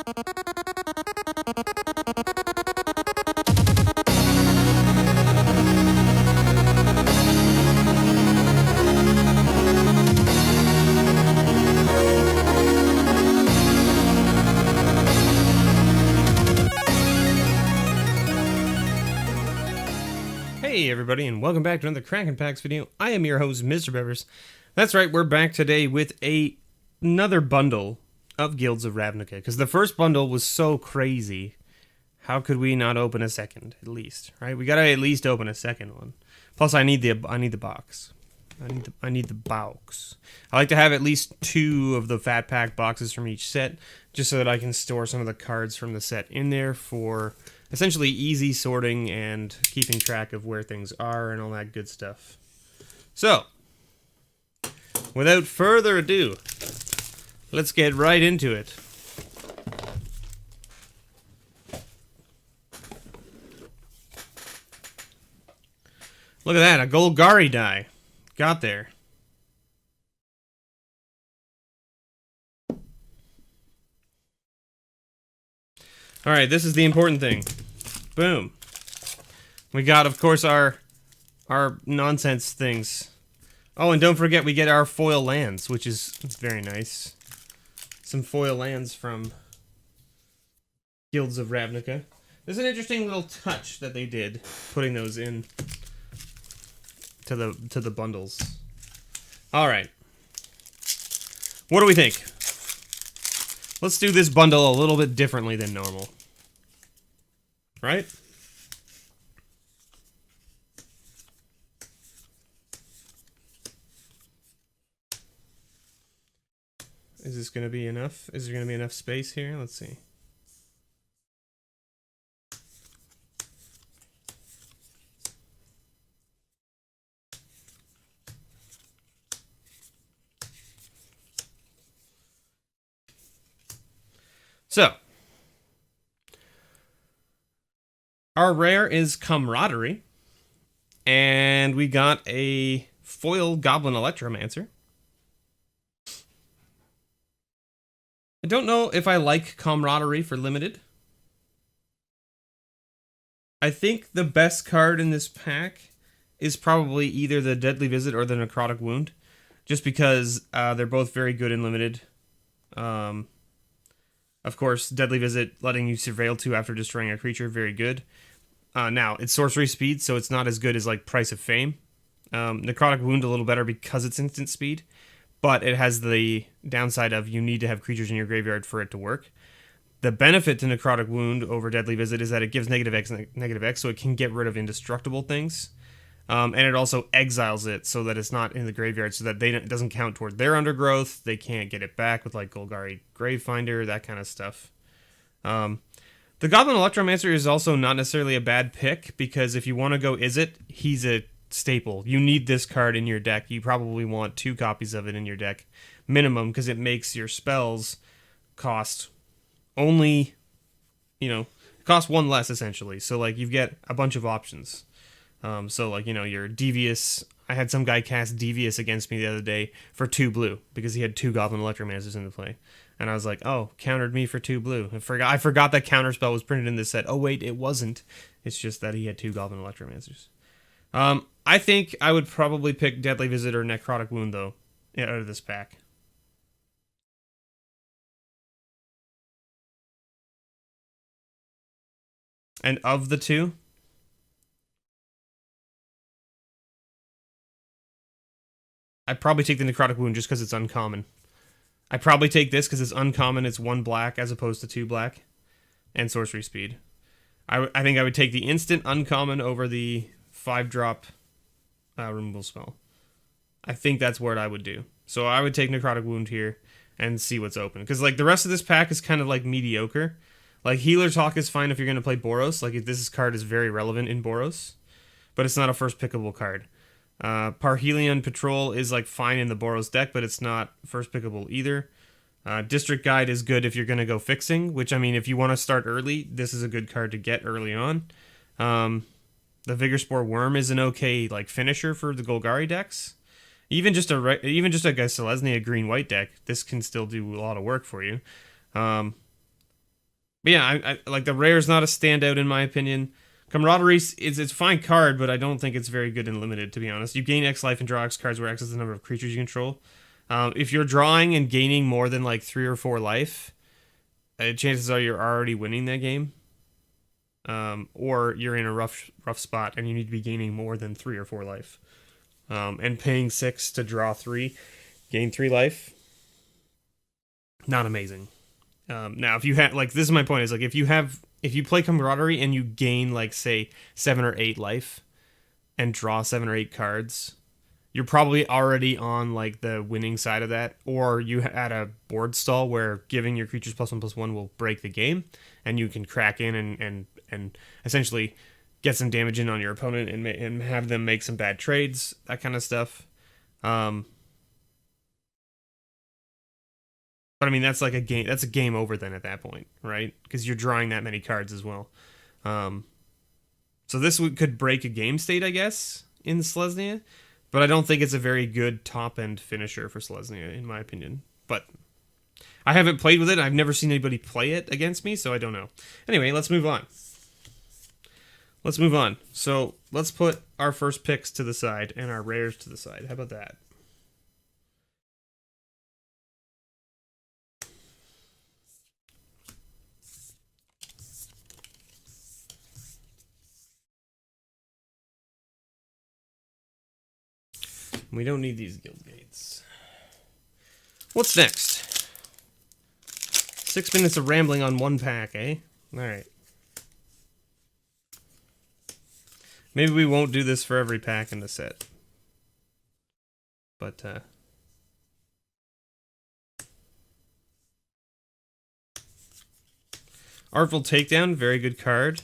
Hey everybody, and welcome back to another Kraken Packs video. I am your host, MrBevers. That's right, we're back today with another bundle of Guilds of Ravnica, because the first bundle was so crazy. How could we not open a second, at least, right? We gotta at least open a second one. Plus, I need the box. I need the box. I like to have at least 2 of the fat pack boxes from each set, just so that I can store some of the cards from the set in there for essentially easy sorting and keeping track of where things are and all that good stuff. So, without further ado, let's get right into it. Look at that, a Golgari die. Got there. Alright, this is the important thing. Boom. We got, of course, our nonsense things. Oh, and don't forget we get our foil lands, which is very nice. Some foil lands from Guilds of Ravnica. There's an interesting little touch that they did, putting those in to the bundles. Alright. What do we think? Let's do this bundle a little bit differently than normal. Right? Is this going to be enough? Is there going to be enough space here? Let's see. So, our rare is Camaraderie, and we got a foil Goblin Electromancer. I don't know if I like Camaraderie for limited. I think the best card in this pack is probably either the Deadly Visit or the Necrotic Wound, just because they're both very good in limited. Of course, Deadly Visit, letting you surveil 2 after destroying a creature, very good. Now, it's sorcery speed, so it's not as good as, like, Price of Fame. Necrotic Wound a little better because it's instant speed, but it has the downside of you need to have creatures in your graveyard for it to work. The benefit to Necrotic Wound over Deadly Visit is that it gives -X, so it can get rid of indestructible things. And it also exiles it so that it's not in the graveyard, so that it doesn't count toward their undergrowth. They can't get it back with like Golgari Gravefinder, that kind of stuff. The Goblin Electromancer is also not necessarily a bad pick, because if you want to go Izzet, he's a staple. You need this card in your deck. You probably want 2 copies of it in your deck, minimum, because it makes your spells cost only, cost 1 less, essentially. So, like, you get a bunch of options. So, like, your Devious... I had some guy cast Devious against me the other day for 2 blue, because he had 2 Goblin Electromancers into play. And I was like, oh, countered me for 2 blue. I forgot that counterspell was printed in this set. Oh, wait, it wasn't. It's just that he had 2 Goblin Electromancers. I think I would probably pick Deadly Visit or Necrotic Wound, though, out of this pack. And of the 2... I'd probably take the Necrotic Wound just because it's uncommon. I'd probably take this because it's uncommon, it's 1 black as opposed to 2 black, and sorcery speed. I think I would take the instant uncommon over the 5-drop removal spell. I think that's what I would do. So I would take Necrotic Wound here and see what's open. Because, like, the rest of this pack is kind of, like, mediocre. Like, Healer Talk is fine if you're going to play Boros. Like, this card is very relevant in Boros. But it's not a first pickable card. Parhelion Patrol is like fine in the Boros deck, but it's not first pickable either. District Guide is good if you're going to go fixing, which, I mean, if you want to start early, this is a good card to get early on. The Vigor Spore Worm is an okay like finisher for the Golgari decks. Even just like a Selesnya green-white deck, this can still do a lot of work for you. But yeah, I like the rare is not a standout in my opinion. Camaraderie is it's a fine card, but I don't think it's very good in limited, to be honest. You gain X life and draw X cards where X is the number of creatures you control. If you're drawing and gaining more than like 3 or 4 life, chances are you're already winning that game. Or you're in a rough spot and you need to be gaining more than 3 or 4 life. And paying 6 to draw 3, gain 3 life, not amazing. Now, if you have, like, this is my point, is like, if you play Camaraderie and you gain, like, say, 7 or 8 life and draw 7 or 8 cards, you're probably already on, like, the winning side of that, or you had a board stall where giving your creatures +1/+1 will break the game, and you can crack in and essentially get some damage in on your opponent and have them make some bad trades, that kind of stuff. But I mean, that's like a game. That's a game over then at that point, right? Because you're drawing that many cards as well. So this could break a game state, I guess, in Selesnya. But I don't think it's a very good top-end finisher for Selesnya, in my opinion. But I haven't played with it. I've never seen anybody play it against me, so I don't know. Anyway, let's move on. So let's put our first picks to the side and our rares to the side. How about that? We don't need these guild gates. What's next? 6 minutes of rambling on one pack, eh? Alright. Maybe we won't do this for every pack in the set. But, Artful Takedown, very good card.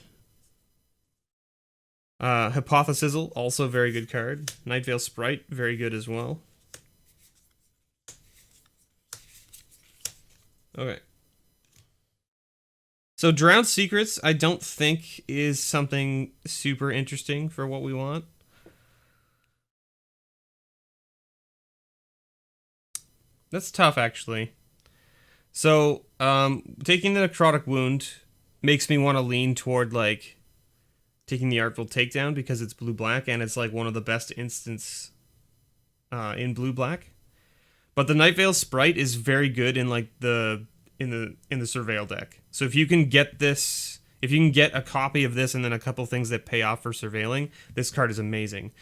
Hypothesis, also very good card. Nightveil Sprite, very good as well. Okay. So Drowned Secrets, I don't think is something super interesting for what we want. That's tough, actually. So, taking the Necrotic Wound makes me want to lean toward, like, taking the Artful Takedown because it's blue-black and it's like one of the best instants in blue-black. But the Nightveil Sprite is very good in like in the Surveil deck. So if you can get this, if you can get a copy of this and then a couple things that pay off for surveilling, this card is amazing.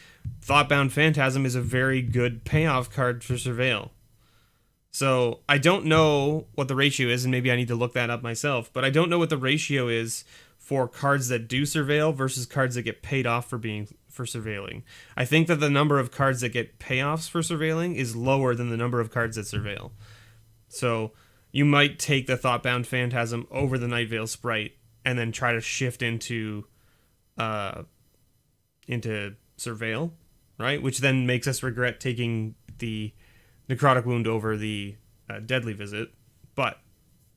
Thoughtbound Phantasm is a very good payoff card for surveil. So I don't know what the ratio is, and maybe I need to look that up myself, but I don't know what the ratio is for cards that do surveil versus cards that get paid off for surveilling. I think that the number of cards that get payoffs for surveilling is lower than the number of cards that surveil. So you might take the Thoughtbound Phantasm over the Nightveil Sprite and then try to shift into surveil, right? Which then makes us regret taking the Necrotic Wound over the Deadly Visit. But,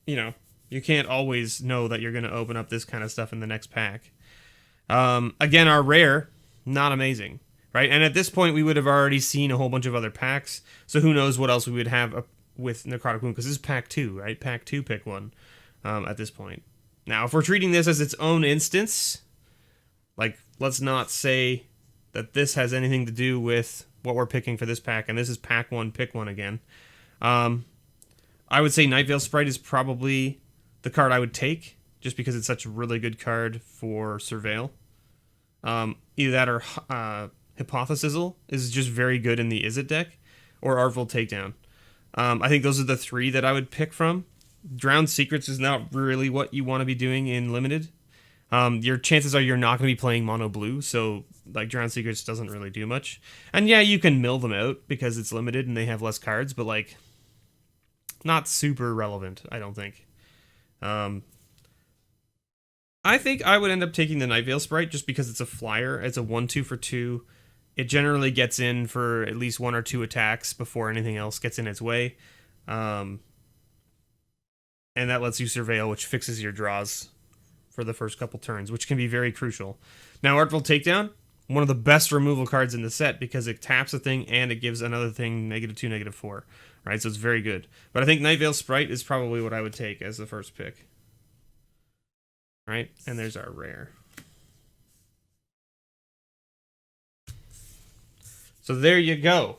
you know, you can't always know that you're going to open up this kind of stuff in the next pack. Again, our rare, not amazing, right? And at this point, we would have already seen a whole bunch of other packs, so who knows what else we would have with Necrotic Wound, because this is pack 2, right? Pack 2, pick one at this point. Now, if we're treating this as its own instance, like, let's not say that this has anything to do with what we're picking for this pack, and this is pack 1, pick one again. I would say Nightveil Sprite is probably the card I would take, just because it's such a really good card for surveil. Either that or Hypothesis is just very good in the Izzet deck, or Artful Takedown. I think those are the 3 that I would pick from. Drowned Secrets is not really what you want to be doing in Limited. Your chances are you're not going to be playing mono blue, so like Drowned Secrets doesn't really do much. And yeah, you can mill them out because it's limited and they have less cards, but like not super relevant, I don't think. I think I would end up taking the Nightveil Sprite just because it's a flyer. It's a 1/2 for 2. It generally gets in for at least 1 or 2 attacks before anything else gets in its way. And that lets you surveil, which fixes your draws for the first couple turns, which can be very crucial. Now, Artful Takedown, one of the best removal cards in the set because it taps a thing and it gives another thing -2, -4, right? So it's very good. But I think Nightveil Sprite is probably what I would take as the first pick. right? And there's our rare. So there you go.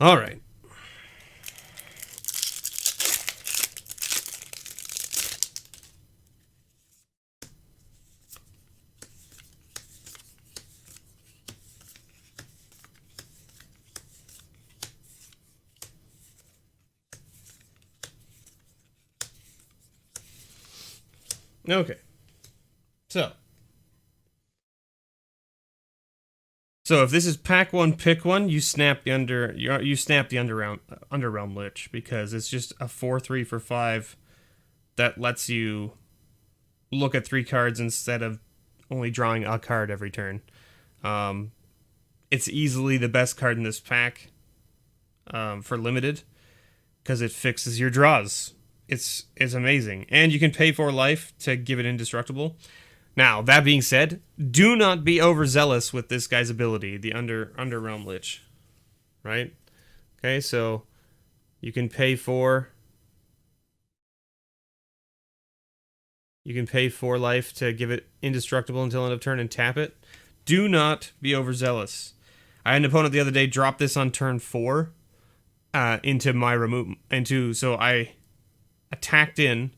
All right. Okay. So if this is pack one, pick one, you snap the underrealm lich because it's just a 4/3 for 5 that lets you look at 3 cards instead of only drawing a card every turn. It's easily the best card in this pack for limited because it fixes your draws. It's amazing, and you can pay for life to give it indestructible. Now, that being said, do not be overzealous with this guy's ability, the Underrealm Lich. Right? Okay, so you can pay for life to give it indestructible until end of turn and tap it. Do not be overzealous. I had an opponent the other day drop this on turn 4 into my so I attacked in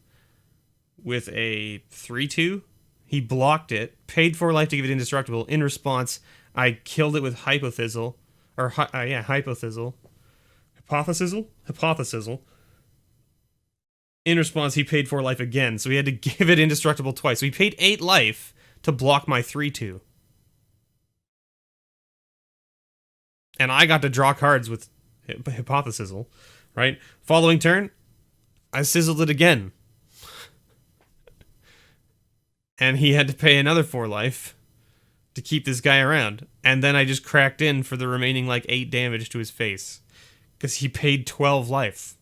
with a 3/2. He blocked it, paid for life to give it indestructible. In response, I killed it with Hypothizzle. Hypothizzle. Hypothizzle. In response, he paid for life again, so he had to give it indestructible twice. So he paid 8 life to block my 3/2. And I got to draw cards with Hypothizzle, right? Following turn, I sizzled it again. And he had to pay another 4 life to keep this guy around. And then I just cracked in for the remaining 8 damage to his face. Because he paid 12 life.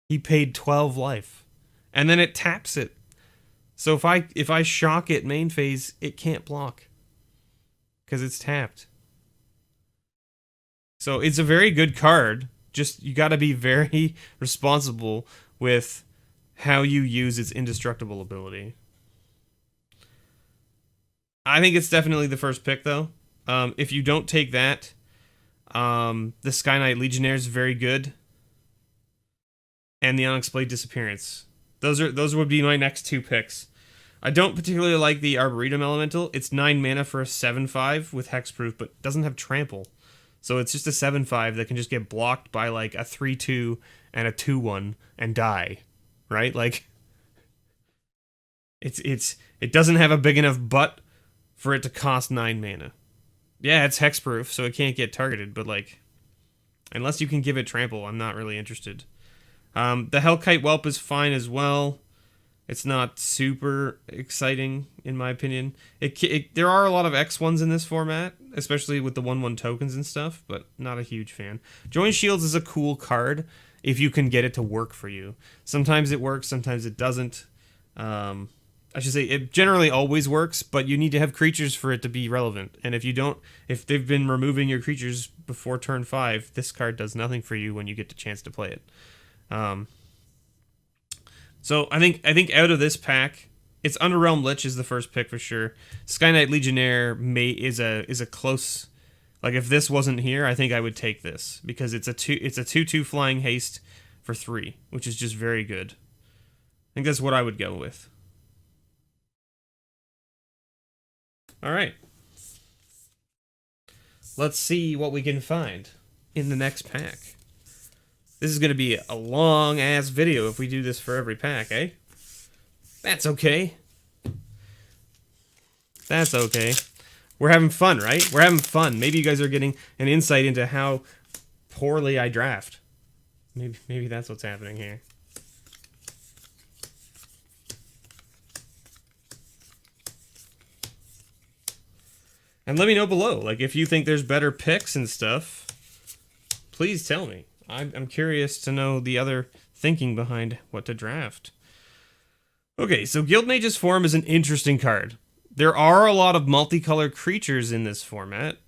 He paid 12 life. And then it taps it. So if I shock it main phase, it can't block. Because it's tapped. So it's a very good card. Just you gotta be very responsible with how you use its indestructible ability. I think it's definitely the first pick, though. If you don't take that, the Sky Knight Legionnaire is very good, and the Onyx Blade Disappearance. Those would be my next 2 picks. I don't particularly like the Arboretum Elemental. It's 9 mana for a 7/5 with hexproof, but doesn't have trample. So it's just a 7/5 that can just get blocked by a 3/2 and a 2/1 and die. Right? It doesn't have a big enough butt for it to cost 9 mana. Yeah, it's hexproof, so it can't get targeted, but unless you can give it trample, I'm not really interested. The Hellkite Whelp is fine as well. It's not super exciting, in my opinion. There are a lot of X1s in this format, especially with the 1/1 tokens and stuff, but not a huge fan. Join Shields is a cool card if you can get it to work for you. Sometimes it works, sometimes it doesn't. I should say it generally always works, but you need to have creatures for it to be relevant. And if they've been removing your creatures before turn 5, this card does nothing for you when you get the chance to play it. So I think out of this pack, it's Underrealm Lich is the first pick for sure. Sky Knight Legionnaire is a close. If this wasn't here, I think I would take this because it's a 2/2 flying haste for 3, which is just very good. I think that's what I would go with. All right. Let's see what we can find in the next pack. This is going to be a long-ass video if we do this for every pack, eh? That's okay. That's okay. We're having fun, right? We're having fun. Maybe you guys are getting an insight into how poorly I draft. Maybe that's what's happening here. And let me know below, if you think there's better picks and stuff, please tell me. I'm curious to know the other thinking behind what to draft. Okay, so Guildmage's Forum is an interesting card There are a lot of multicolored creatures in this format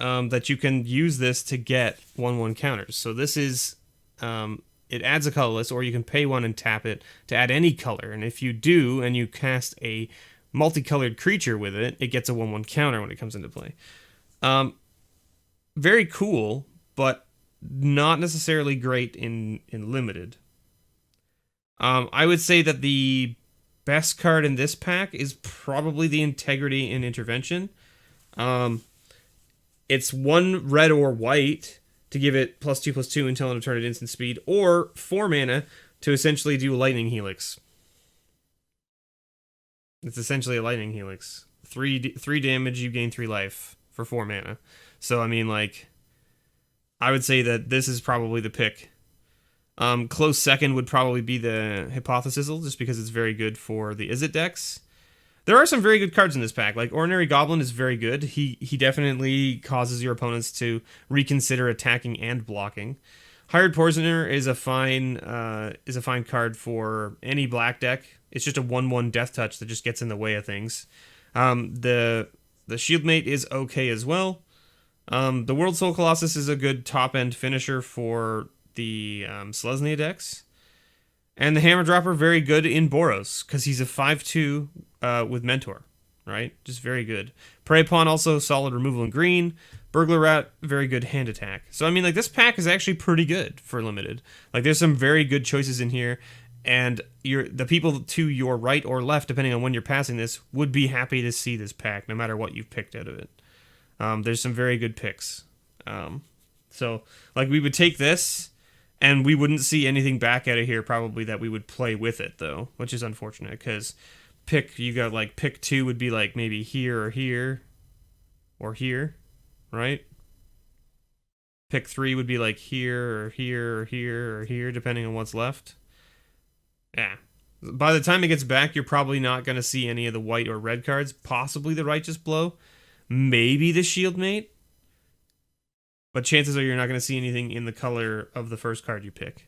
that you can use this to get 1/1 counters. So this is, it adds a colorless, or you can pay one and tap it to add any color. And if you do, and you cast a multicolored creature with it, it gets a 1/1 counter when it comes into play. Very cool, but not necessarily great in limited. I would say that the best card in this pack is probably the Integrity and Intervention. It's 1 red or white to give it +2/+2 until end of turn at instant speed, or 4 mana to essentially do Lightning Helix. It's essentially a Lightning Helix. 3 damage, you gain 3 life for 4 mana. So, I mean, like, I would say that this is probably the pick. Close second would probably be the Hypothesizzle, just because it's very good for the Izzet decks. There are some very good cards in this pack. Like, Ordinary Goblin is very good. He definitely causes your opponents to reconsider attacking and blocking. Hired Poisoner is a fine card for any black deck. It's just a 1/1 death touch that just gets in the way of things. The Shieldmate is okay as well. The World Soul Colossus is a good top-end finisher for the Selesnya decks. And the Hammer Dropper, very good in Boros, because he's a 5/2 with Mentor, right? Just very good. Prey Pawn, also solid removal in green. Burglar Rat, very good hand attack. So, I mean, like, this pack is actually pretty good for limited. Like, there's some very good choices in here, and the people to your right or left, depending on when you're passing this, would be happy to see this pack, no matter what you've picked out of it. There's some very good picks. So, like, we would take this, and we wouldn't see anything back out of here probably that we would play with it, though, which is unfortunate, because pick 2 would be, like, maybe here or here, or here, right? Pick 3 would be, like, here or here or here or here, depending on what's left. Yeah. By the time it gets back, you're probably not going to see any of the white or red cards, possibly the Righteous Blow, maybe the Shieldmate, but chances are you're not going to see anything in the color of the first card you pick.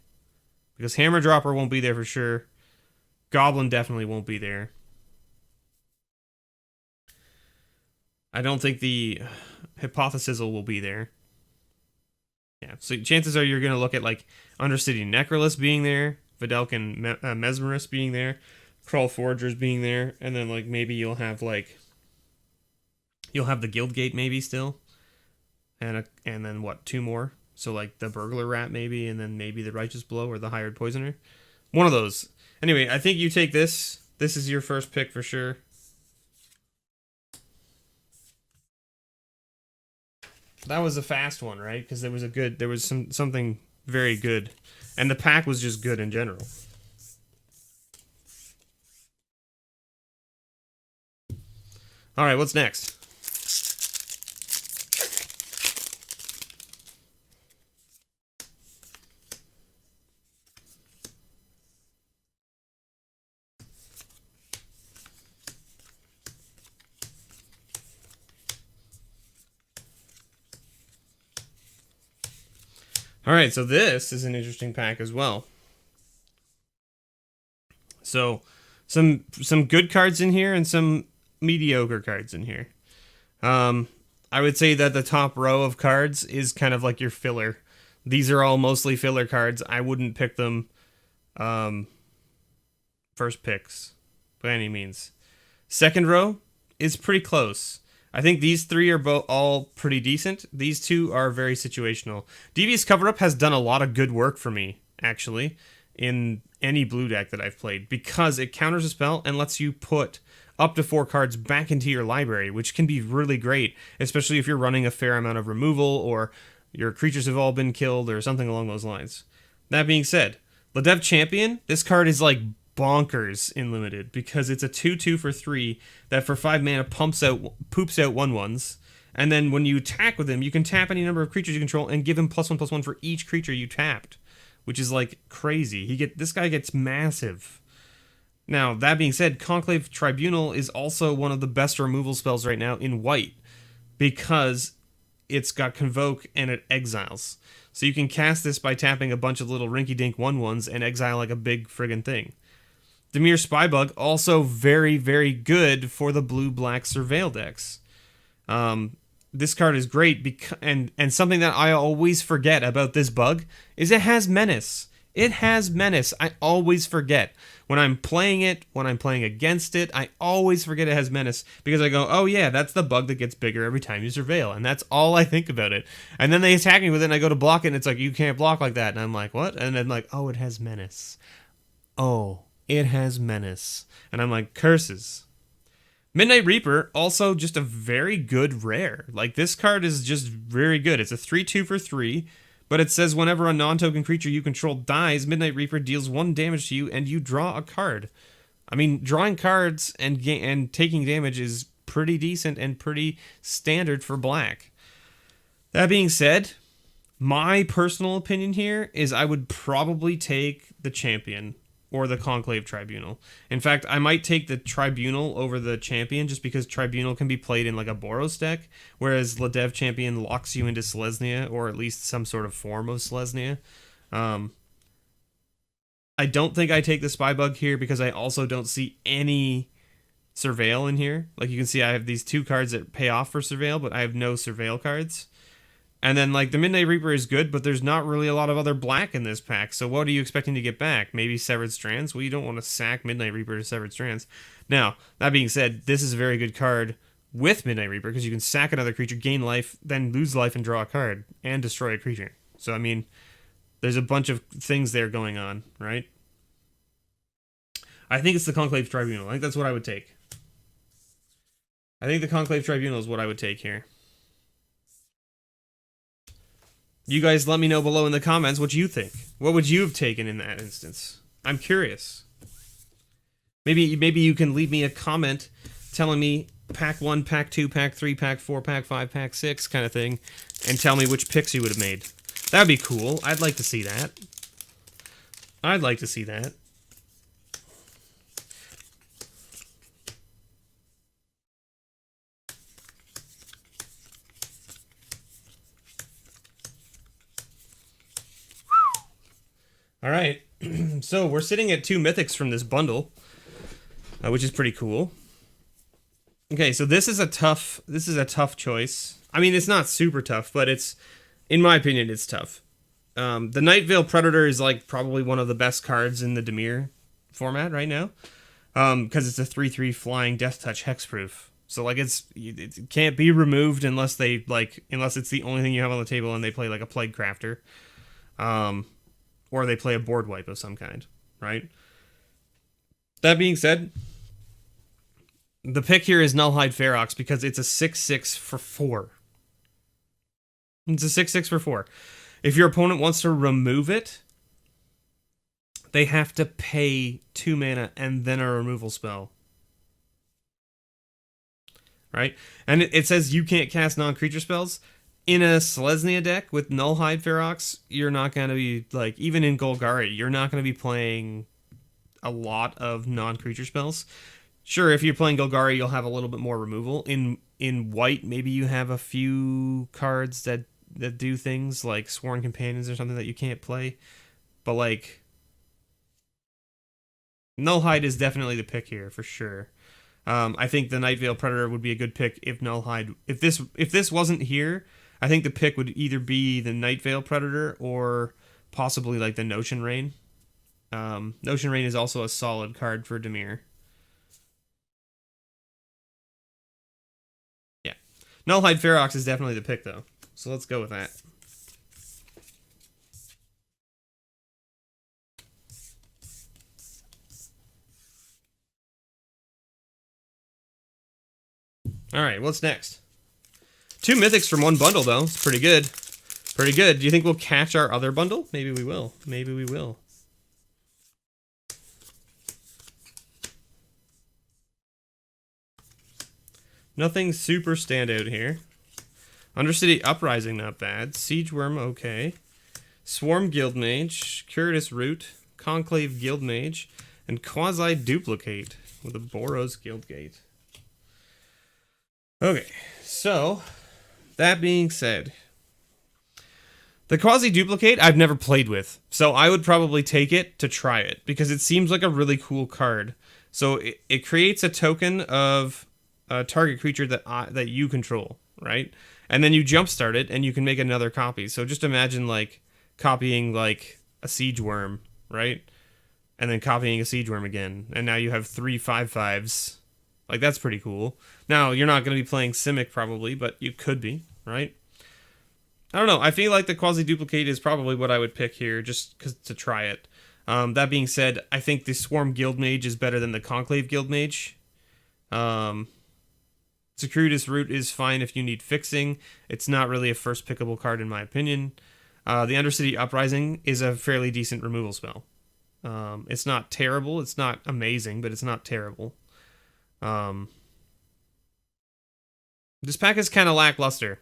Because Hammer Dropper won't be there for sure. Goblin definitely won't be there. I don't think the Hypothesizzle will be there. Yeah, so chances are you're going to look at, like, Undercity Necrolus being there, Videlkin Mesmerist being there, Crawl Foragers being there, and then, like, maybe you'll have the Guildgate maybe still. And then what, 2 more? So, like, the Burglar Rat maybe, and then maybe the Righteous Blow or the Hired Poisoner. One of those. Anyway, I think you take this. This is your first pick for sure. That was a fast one, right? Because there was something very good. And the pack was just good in general. All right, what's next? All right, so this is an interesting pack as well. So, some good cards in here and some mediocre cards in here. I would say that the top row of cards is kind of like your filler. These are all mostly filler cards. I wouldn't pick them first picks by any means. Second row is pretty close. I think these 3 are all pretty decent. These 2 are very situational. Devious Cover-Up has done a lot of good work for me, actually, in any blue deck that I've played, because it counters a spell and lets you put up to 4 cards back into your library, which can be really great, especially if you're running a fair amount of removal, or your creatures have all been killed, or something along those lines. That being said, Ledev Champion, this card is like bonkers in limited, because it's a 2/2 for 3 that for 5 mana poops out 1/1s, and then when you attack with him, you can tap any number of creatures you control and give him +1/+1 for each creature you tapped, which is like crazy. This guy gets massive. Now, that being said, Conclave Tribunal is also one of the best removal spells right now in white, because it's got Convoke and it exiles. So you can cast this by tapping a bunch of little rinky-dink 1/1s and exile like a big friggin' thing. Dimir Spybug, also very, very good for the blue-black Surveil decks. This card is great, and something that I always forget about this bug is it has Menace. It has Menace. I always forget. When I'm playing it, when I'm playing against it, I always forget it has Menace, because I go, oh yeah, that's the bug that gets bigger every time you Surveil, and that's all I think about it. And then they attack me with it, and I go to block it, and it's like, you can't block like that. And I'm like, what? And then like, oh, it has Menace. Oh, it has Menace. And I'm like, curses. Midnight Reaper, also just a very good rare. Like, this card is just very good. It's a 3/2 for 3, but it says whenever a non-token creature you control dies, Midnight Reaper deals 1 damage to you and you draw a card. I mean, drawing cards and taking damage is pretty decent and pretty standard for black. That being said, my personal opinion here is I would probably take the Champion or the Conclave Tribunal. In fact, I might take the Tribunal over the Champion, just because Tribunal can be played in like a Boros deck, whereas Ladev Champion locks you into Selesnya, or at least some sort of form of Selesnya. I don't think I take the Spybug here, because I also don't see any Surveil in here. Like, you can see I have these 2 cards that pay off for Surveil, but I have no Surveil cards. And then, like, the Midnight Reaper is good, but there's not really a lot of other black in this pack. So what are you expecting to get back? Maybe Severed Strands? Well, you don't want to sack Midnight Reaper to Severed Strands. Now, that being said, this is a very good card with Midnight Reaper, because you can sack another creature, gain life, then lose life and draw a card, and destroy a creature. So, I mean, there's a bunch of things there going on, right? I think it's the Conclave Tribunal. I think that's what I would take. I think the Conclave Tribunal is what I would take here. You guys let me know below in the comments what you think. What would you have taken in that instance? I'm curious. Maybe you can leave me a comment telling me pack 1, pack 2, pack 3, pack 4, pack 5, pack 6 kind of thing, and tell me which picks you would have made. That'd be cool. I'd like to see that. I'd like to see that. All right, so we're sitting at 2 mythics from this bundle, which is pretty cool. Okay, so this is a tough choice. I mean, it's not super tough, but it's, in my opinion, it's tough. The Nightveil Predator is like probably one of the best cards in the Dimir format right now, because it's a 3/3 flying Death Touch hexproof. So like it can't be removed unless it's the only thing you have on the table and they play like a Plague Crafter. Or they play a board wipe of some kind, right? That being said, the pick here is Nullhide Ferox, because it's a 6/6 for 4. It's a 6/6 for 4. If your opponent wants to remove it, they have to pay 2 mana and then a removal spell. Right? And it says you can't cast non-creature spells. In a Selesnya deck with Nullhide Ferox, you're not going to be, like, even in Golgari, you're not going to be playing a lot of non-creature spells. Sure, if you're playing Golgari, you'll have a little bit more removal. In white, maybe you have a few cards that do things like Sworn Companions or something that you can't play. But, like, Nullhide is definitely the pick here, for sure. I think the Nightveil Predator would be a good pick if Nullhide... If this wasn't here, I think the pick would either be the Nightveil Predator or possibly like the Notion Rain. Notion Rain is also a solid card for Dimir. Yeah. Nullhide Ferox is definitely the pick, though. So let's go with that. Alright, what's next? 2 mythics from 1 bundle, though. It's pretty good. Pretty good. Do you think we'll catch our other bundle? Maybe we will. Maybe we will. Nothing super standout here. Undercity Uprising, not bad. Siege Worm, okay. Swarm Guildmage, Curatus Root, Conclave Guildmage, and Quasi Duplicate with a Boros Guildgate. Okay, so that being said, The quasi-duplicate I've never played with, so I would probably take it to try it, because it seems like a really cool card. So it creates a token of a target creature that you control, right? And then you jumpstart it, and you can make another copy. So just imagine, like, copying, like, a Siege Worm, right? And then copying a Siege Worm again, and now you have 3 5/5s. Like, that's pretty cool. Now, you're not going to be playing Simic, probably, but you could be, right? I don't know. I feel like the quasi-duplicate is probably what I would pick here, just to try it. That being said, I think the Swarm Guildmage is better than the Conclave Guildmage. Circuitous Route is fine if you need fixing. It's not really a first pickable card in my opinion. The Undercity Uprising is a fairly decent removal spell. It's not terrible. It's not amazing, but it's not terrible. This pack is kind of lackluster.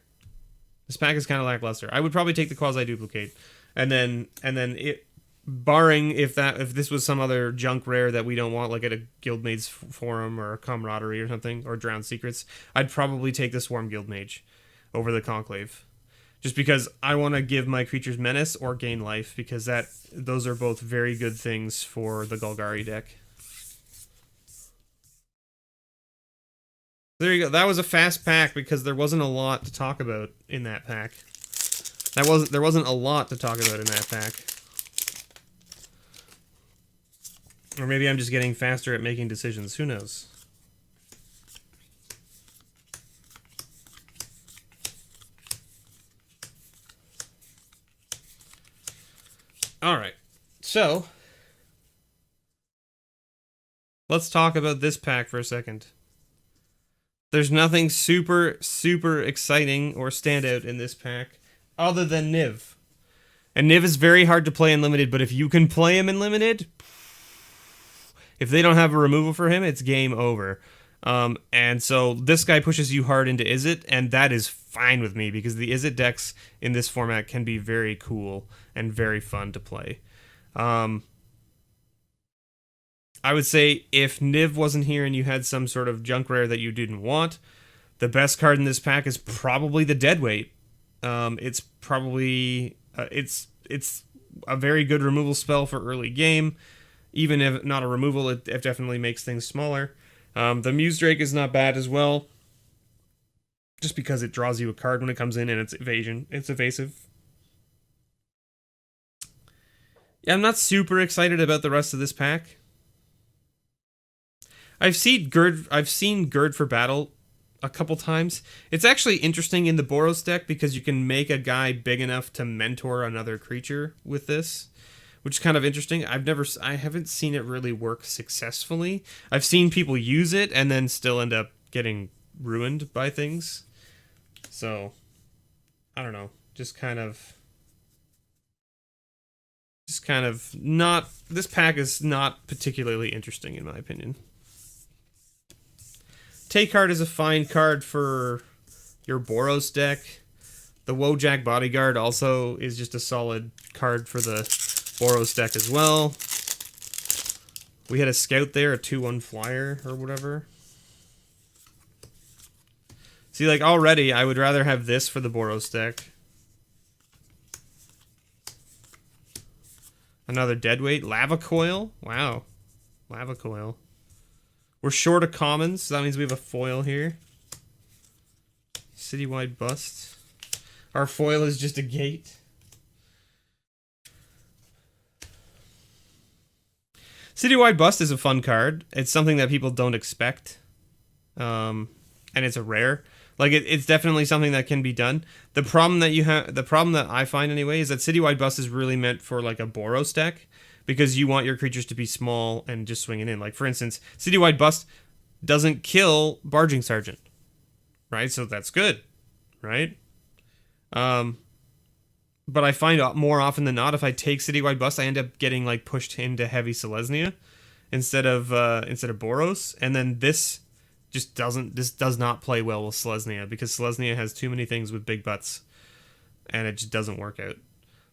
I would probably take the quasi-duplicate, and then it, barring if this was some other junk rare that we don't want, like at a Guildmade's Forum or a Camaraderie or something, or Drowned Secrets, I'd probably take the Swarm Guildmage over the Conclave, just because I want to give my creatures menace or gain life, because those are both very good things for the Golgari deck. There you go. That was a fast pack because there wasn't a lot to talk about in that pack. There wasn't a lot to talk about in that pack. Or maybe I'm just getting faster at making decisions. Who knows? All right. So, let's talk about this pack for a second. There's nothing super, super exciting or standout in this pack other than Niv. And Niv is very hard to play in Limited, but if you can play him in Limited, if they don't have a removal for him, it's game over. And so this guy pushes you hard into Izzet, and that is fine with me, because the Izzet decks in this format can be very cool and very fun to play. I would say if Niv wasn't here and you had some sort of junk rare that you didn't want, the best card in this pack is probably the Deadweight. It's probably it's a very good removal spell for early game. Even if not a removal, it definitely makes things smaller. The Muse Drake is not bad as well, just because it draws you a card when it comes in and it's evasive. Yeah, I'm not super excited about the rest of this pack. I've seen Gird for Battle a couple times. It's actually interesting in the Boros deck because you can make a guy big enough to mentor another creature with this, which is kind of interesting. I haven't seen it really work successfully. I've seen people use it and then still end up getting ruined by things. So, I don't know. Just kind of not... This pack is not particularly interesting in my opinion. Take Card is a fine card for your Boros deck. The Wojak Bodyguard also is just a solid card for the Boros deck as well. We had a Scout there, a 2/1 flyer or whatever. See, like, already I would rather have this for the Boros deck. Another Deadweight. Lava Coil. Wow. Lava Coil. We're short of commons, so that means we have a foil here. Citywide Bust. Our foil is just a gate. Citywide Bust is a fun card. It's something that people don't expect. And it's a rare. Like, it's definitely something that can be done. The problem that I find anyway is that Citywide Bust is really meant for like a Boros deck, because you want your creatures to be small and just swinging in. Like, for instance, Citywide Bust doesn't kill Barging Sergeant, right? So that's good, right? But I find more often than not, if I take Citywide Bust, I end up getting like pushed into heavy Selesnya instead of Boros, and then this does not play well with Selesnya, because Selesnya has too many things with big butts, and it just doesn't work out.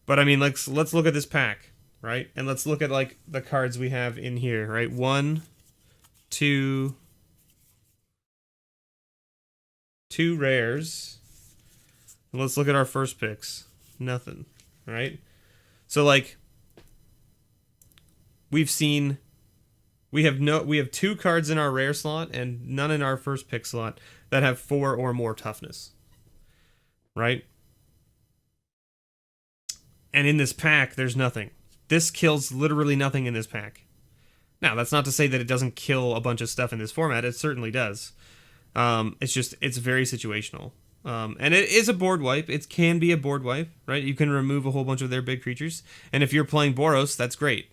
But I mean, let's look at this pack. Right? And let's look at like the cards we have in here, right? 1, 2 rares. And let's look at our first picks. Nothing. right? So like we have 2 cards in our rare slot and none in our first pick slot that have 4 or more toughness, right? And in this pack, there's nothing. This kills literally nothing in this pack. Now, that's not to say that it doesn't kill a bunch of stuff in this format. It certainly does. It's very situational. And it is a board wipe. It can be a board wipe, right? You can remove a whole bunch of their big creatures. And if you're playing Boros, that's great.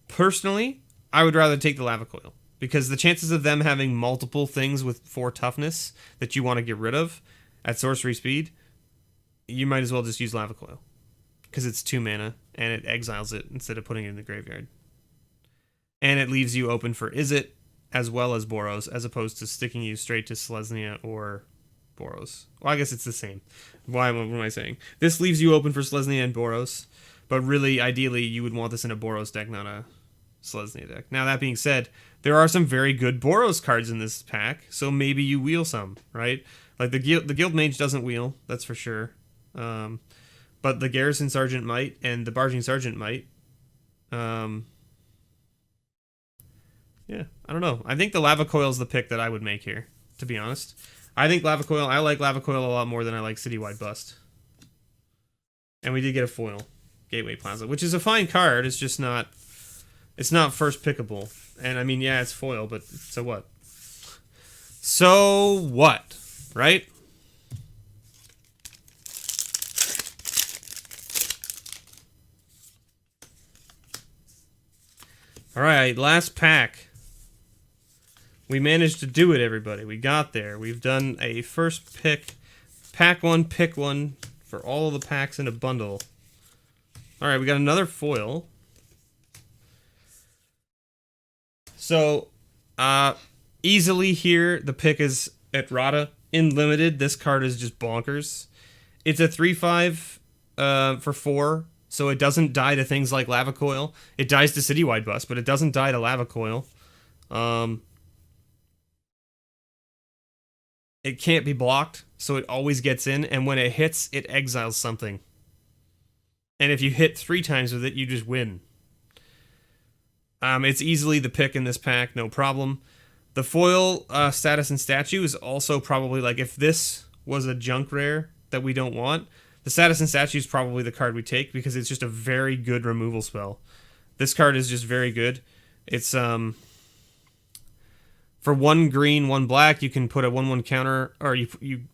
Personally, I would rather take the Lava Coil, because the chances of them having multiple things with 4 toughness that you want to get rid of at sorcery speed, you might as well just use Lava Coil, because it's 2 mana and it exiles it instead of putting it in the graveyard. And it leaves you open for Izzet as well as Boros, as opposed to sticking you straight to Selesnya or Boros. Well, I guess it's the same. What am I saying? This leaves you open for Selesnya and Boros, but really, ideally, you would want this in a Boros deck, not a Selesnya deck. Now, that being said, there are some very good Boros cards in this pack, so maybe you wheel some, right? Like the Guild Mage doesn't wheel, that's for sure. But the Garrison Sergeant might, and the Barging Sergeant might. Yeah, I don't know. I think the Lava Coil is the pick that I would make here, to be honest. I like Lava Coil a lot more than I like Citywide Bust. And we did get a foil, Gateway Plaza, which is a fine card. It's just not... It's not first pickable. And I mean, yeah, it's foil, but so what? So what? Right? Alright, last pack. We managed to do it, everybody. We got there. We've done a first pick. Pack 1, pick 1 for all of the packs in a bundle. Alright, we got another foil. So, easily here, the pick is Errata. In Limited, this card is just bonkers. It's a 3/5 for 4, so it doesn't die to things like Lava Coil. It dies to Citywide Bust, but it doesn't die to Lava Coil. It can't be blocked, so it always gets in, and when it hits, it exiles something. And if you hit 3 times with it, you just win. It's easily the pick in this pack, no problem. The foil status and statue is also probably, like, if this was a junk rare that we don't want, the status and statue is probably the card we take, because it's just a very good removal spell. This card is just very good. It's, for 1 green, 1 black, you can put a 1/1 counter, or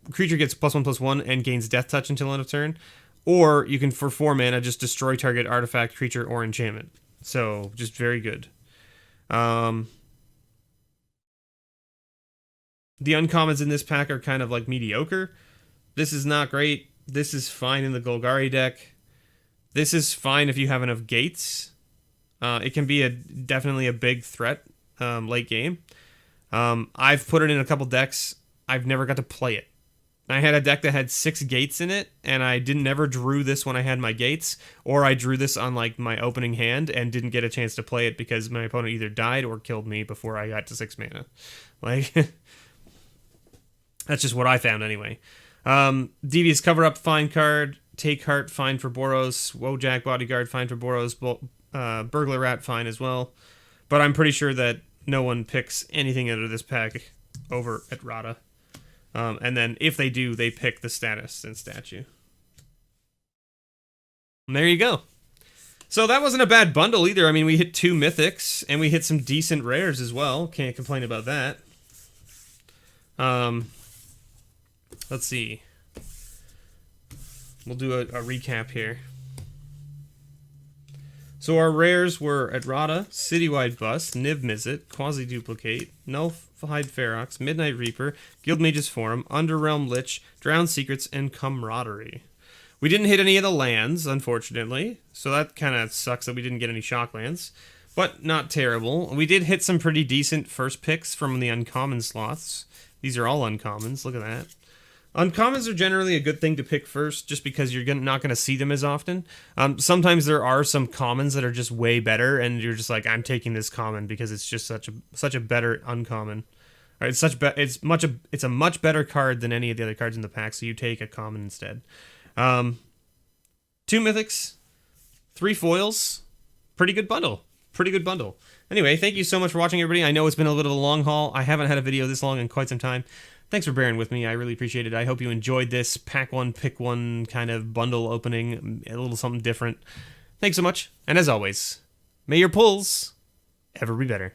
creature gets +1/+1 and gains Death Touch until end of turn. Or you can, for 4 mana, just destroy target artifact, creature, or enchantment. So, just very good. The uncommons in this pack are kind of like mediocre. This is not great. This is fine in the Golgari deck. This is fine if you have enough gates. It can be definitely a big threat late game. I've put it in a couple decks. I've never got to play it. I had a deck that had 6 gates in it, and I never drew this when I had my gates, or I drew this on like my opening hand and didn't get a chance to play it because my opponent either died or killed me before I got to 6 mana. Like, that's just what I found anyway. Devious Cover Up, fine card. Take Heart, fine for Boros. Wojak Bodyguard, fine for Boros. Burglar Rat, fine as well. But I'm pretty sure that no one picks anything out of this pack over Errata. And then if they do, they pick the status and statue. And there you go. So that wasn't a bad bundle either. I mean, we hit 2 mythics and we hit some decent rares as well. Can't complain about that. Let's see. We'll do a recap here. So our rares were Errata, Citywide Bust, Niv Mizzet, Quasi-Duplicate, Nullified Ferox, Midnight Reaper, Guild Mage's Forum, Underrealm Lich, Drowned Secrets, and Camaraderie. We didn't hit any of the lands, unfortunately, so that kind of sucks that we didn't get any shock lands, but not terrible. We did hit some pretty decent first picks from the uncommon slots. These are all uncommons, look at that. Uncommons are generally a good thing to pick first, just because you're not going to see them as often. Sometimes there are some commons that are just way better, and you're just like, I'm taking this common because it's just such a better uncommon. All right, it's a much better card than any of the other cards in the pack, so you take a common instead. 2 mythics, 3 foils. Pretty good bundle. Pretty good bundle. Anyway, thank you so much for watching, everybody. I know it's been a little bit of a long haul. I haven't had a video this long in quite some time. Thanks for bearing with me. I really appreciate it. I hope you enjoyed this pack one, pick one kind of bundle opening. A little something different. Thanks so much. And as always, may your pulls ever be better.